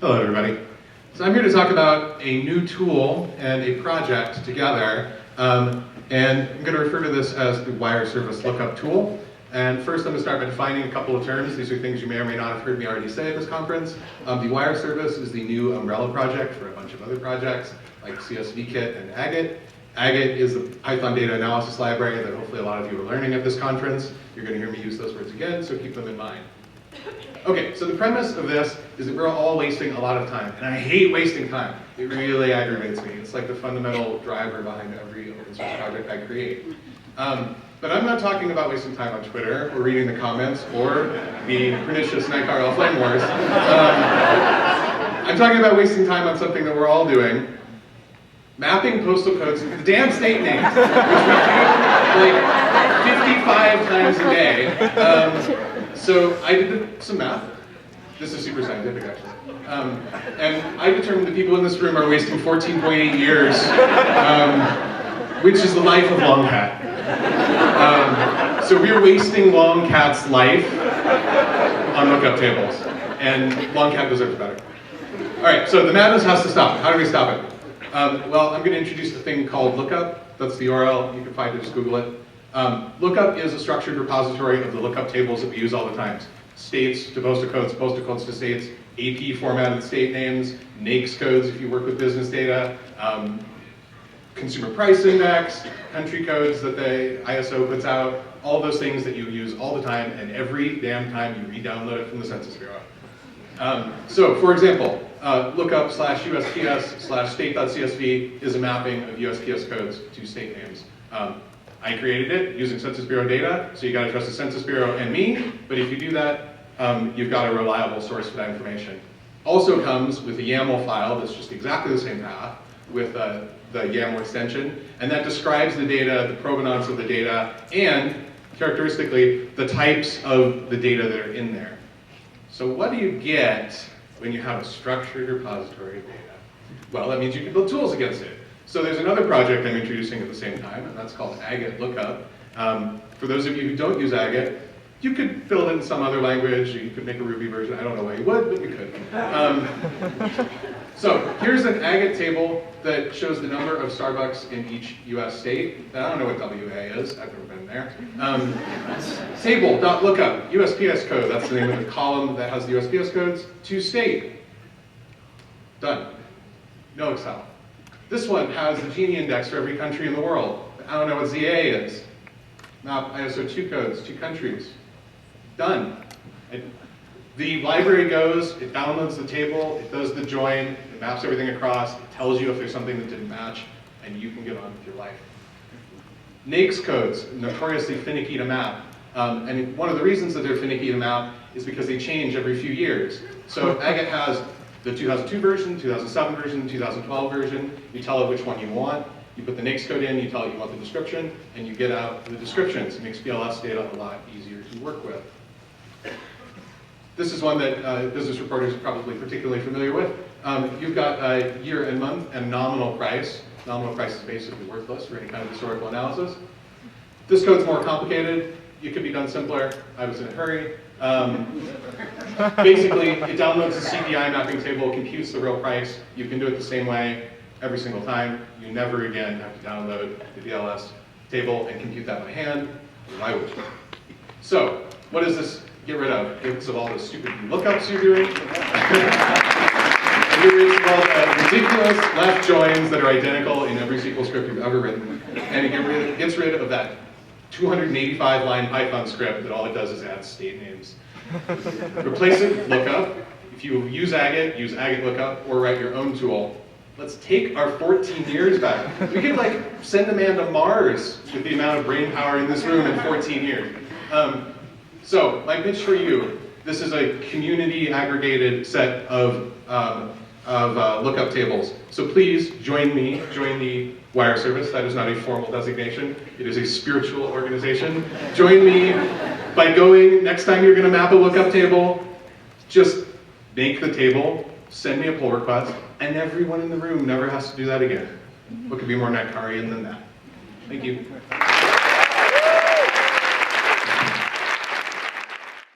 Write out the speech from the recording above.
Hello, everybody. So I'm here to talk about a new tool and a project together, and I'm going to refer to this as the wire service lookup tool. And first, I'm going to start by defining a couple of terms. These are things you may or may not have heard me already say at this conference. The wire service is the new umbrella project for a bunch of other projects like csvkit and AGATE. AGATE is the Python data analysis library that hopefully a lot of you are learning at this conference. You're going to hear me use those words again, so keep them in mind. Okay, so the premise of this is that we're all wasting a lot of time, and I hate wasting time. It really aggravates me. It's like the fundamental driver behind every open source project I create. But I'm not talking about wasting time on Twitter, or reading the comments, or the pernicious NICAR offline wars. I'm talking about wasting time on something that we're all doing, mapping postal codes to the damn state names, which we do like 55 times a day. So I did some math. This is super scientific, actually. And I determined that people in this room are wasting 14.8 years, which is the life of Longcat. So we're wasting Longcat's life on lookup tables, and Longcat deserves better. All right, so the madness has to stop. How do we stop it? Well, I'm going to introduce a thing called Lookup. That's the URL. You can find it, just Google it. Lookup is a structured repository of the lookup tables that we use all the time. States to postal codes to states, AP formatted state names, NAICS codes if you work with business data, consumer price index, country codes that the ISO puts out, all those things that you use all the time, and every damn time you re-download it from the Census Bureau. So, for example, lookup /USPS /state.csv is a mapping of USPS codes to state names. I created it using Census Bureau data, so you gotta trust the Census Bureau and me, but if you do that, you've got a reliable source for that information. Also comes with a YAML file that's just exactly the same path with the YAML extension, and that describes the data, the provenance of the data, and characteristically, the types of the data that are in there. So what do you get when you have a structured repository of data? Well, that means you can build tools against it. So there's another project I'm introducing at the same time, and that's called AGATE Lookup. For those of you who don't use AGATE, you could build it in some other language, or you could make a Ruby version. I don't know why you would, but you could. So here's an AGATE table that shows the number of Starbucks in each US state. I don't know what WA is, I've never been there. Table.lookup, USPS code, that's the name of the column that has the USPS codes, to state. Done. No Excel. This one has the Gini index for every country in the world. I don't know what ZA is. Map ISO 2 codes, 2 countries. Done. The library goes, it downloads the table, it does the join, it maps everything across, it tells you if there's something that didn't match, and you can get on with your life. NAICS codes, notoriously finicky to map. And one of the reasons that they're finicky to map is because they change every few years. So AGATE has the 2002 version, 2007 version, 2012 version. You tell it which one you want. You put the NAICS code in, you tell it you want the description, and you get out the descriptions. It makes BLS data a lot easier to work with. This is one that business reporters are probably particularly familiar with. You've got a year and month and nominal price. Nominal price is basically worthless for any kind of historical analysis. This code's more complicated. It could be done simpler. I was in a hurry. Basically, it downloads the CPI mapping table, computes the real price. You can do it the same way every single time. You never again have to download the VLS table and compute that by hand. Why would you? So, what does this get rid of? Get rid of all the stupid lookups you're doing. Get rid of all the ridiculous left joins that are identical in every SQL script you've ever written. And it gets rid of that 285-line Python script that all it does is add state names. Replace it with lookup. If you use AGATE lookup, or write your own tool. Let's take our 14 years back. We could like send a man to Mars with the amount of brain power in this room in 14 years. So my pitch for you, this is a community aggregated set of lookup tables. So please join me, join the wire service. That is not a formal designation. It is a spiritual organization. Join me by going, next time you're gonna map a lookup table, just make the table, send me a pull request, and everyone in the room never has to do that again. What could be more NICARian than that? Thank you.